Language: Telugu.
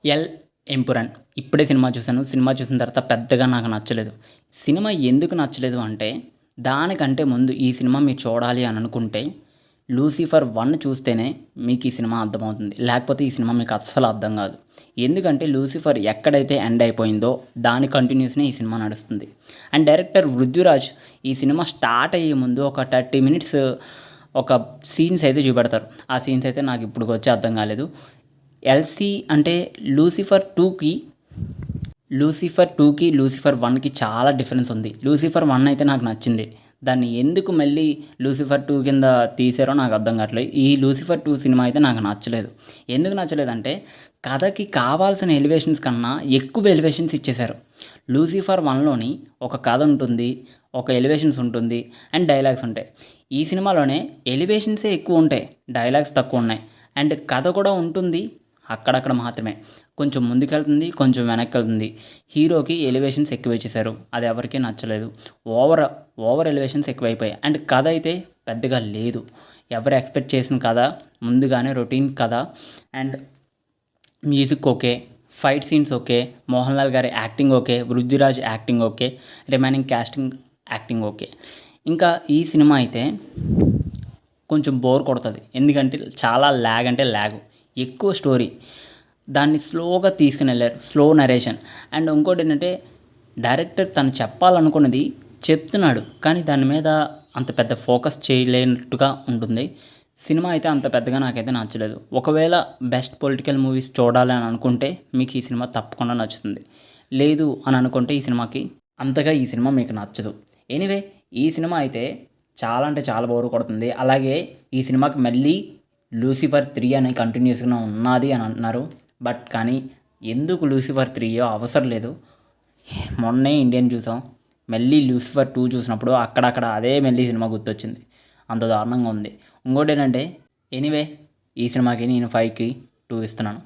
ఎల్ ఎంపురన్ ఇప్పుడే సినిమా చూసాను. సినిమా చూసిన తర్వాత పెద్దగా నాకు నచ్చలేదు. సినిమా ఎందుకు నచ్చలేదు అంటే, దానికంటే ముందు ఈ సినిమా మీరు చూడాలి అని అనుకుంటే 'లూసిఫర్ 1' చూస్తేనే మీకు ఈ సినిమా అర్థమవుతుంది. లేకపోతే ఈ సినిమా మీకు అస్సలు అర్థం కాదు. ఎందుకంటే 'లూసిఫర్' ఎక్కడైతే ఎండ్ అయిపోయిందో దాని కంటిన్యూస్‌నే ఈ సినిమా నడుస్తుంది. అండ్ డైరెక్టర్ 'పృథ్వీరాజ్' ఈ సినిమా స్టార్ట్ అయ్యే ముందు ఒక 30 మినిట్స్ ఒక సీన్స్ అయితే చూపెడతారు. ఆ సీన్స్ అయితే నాకు ఇప్పటికొచ్చి అర్థం కాలేదు. ఎల్‌సి అంటే 'లూసిఫర్ 2'కి 'లూసిఫర్ 1'కి చాలా డిఫరెన్స్ ఉంది. 'లూసిఫర్ 1' అయితే నాకు నచ్చింది. దాన్ని ఎందుకు మళ్ళీ 'లూసిఫర్ 2' కింద తీశారో నాకు అర్థం కావట్లేదు. ఈ 'లూసిఫర్ 2' సినిమా అయితే నాకు నచ్చలేదు. ఎందుకు నచ్చలేదంటే, కథకి కావాల్సిన ఎలివేషన్స్ కన్నా ఎక్కువ ఎలివేషన్స్ ఇచ్చేశారు. 'లూసిఫర్ 1'లోని ఒక కథ ఉంటుంది, ఒక ఎలివేషన్స్ ఉంటుంది అండ్ డైలాగ్స్ ఉంటాయి. ఈ సినిమాలోనే ఎలివేషన్సే ఎక్కువ ఉంటాయి, డైలాగ్స్ తక్కువ ఉన్నాయి. అండ్ కథ కూడా ఉంటుంది, అక్కడక్కడ మాత్రమే. కొంచెం ముందుకెళ్తుంది, కొంచెం వెనక్కెళ్తుంది. హీరోకి ఎలివేషన్స్ ఎక్కువ ఇచ్చేశారు. అది ఎవరికీ నచ్చలేదు. ఓవర్ ఎలివేషన్స్ ఎక్కువైపోయాయి. అండ్ కథ అయితే పెద్దగా లేదు. ఎవరు ఎక్స్పెక్ట్ చేసిన కథ ముందుగానే రొటీన్ కథ. And music okay, fight scenes okay, Mohan Lal గారి acting okay, Prithviraj acting okay, remaining casting acting okay. ఇంకా ఈ సినిమా అయితే కొంచెం బోర్ కొడుతుంది. ఎందుకంటే చాలా ల్యాగ్ అంటే ల్యాగ్, ఎక్కువ స్టోరీ, దాన్ని స్లోగా తీసుకుని వెళ్ళారు, స్లో నరేషన్. అండ్ ఇంకోటి ఏంటంటే, డైరెక్టర్ తను చెప్పాలనుకున్నది చెప్తున్నాడు, కానీ దాని మీద అంత పెద్ద ఫోకస్ చేయలేనట్టుగా ఉంటుంది. సినిమా అయితే అంత పెద్దగా నాకైతే నచ్చలేదు. ఒకవేళ బెస్ట్ పొలిటికల్ మూవీస్ చూడాలి అని అనుకుంటే మీకు ఈ సినిమా తప్పకుండా నచ్చుతుంది. లేదు అని అనుకుంటే ఈ సినిమాకి అంతగా ఈ సినిమా మీకు నచ్చదు. ఎనీవే, ఈ సినిమా అయితే చాలా అంటే చాలా బోరు కొడుతుంది. అలాగే ఈ సినిమాకి మళ్ళీ 'లూసిఫర్ 3' అనే కంటిన్యూస్గా ఉన్నది అని అంటున్నారు. బట్ కానీ ఎందుకు 'లూసిఫర్ 3' అవసరం లేదు. మొన్నే ఇండియన్ చూసాం, మళ్ళీ 'లూసిఫర్ 2' చూసినప్పుడు అక్కడక్కడ అదే మళ్ళీ సినిమా గుర్తొచ్చింది. అంత దారుణంగా ఉంది. ఇంకోటి ఏంటంటే, ఎనీవే ఈ సినిమాకి నేను 5కి 2 ఇస్తున్నాను.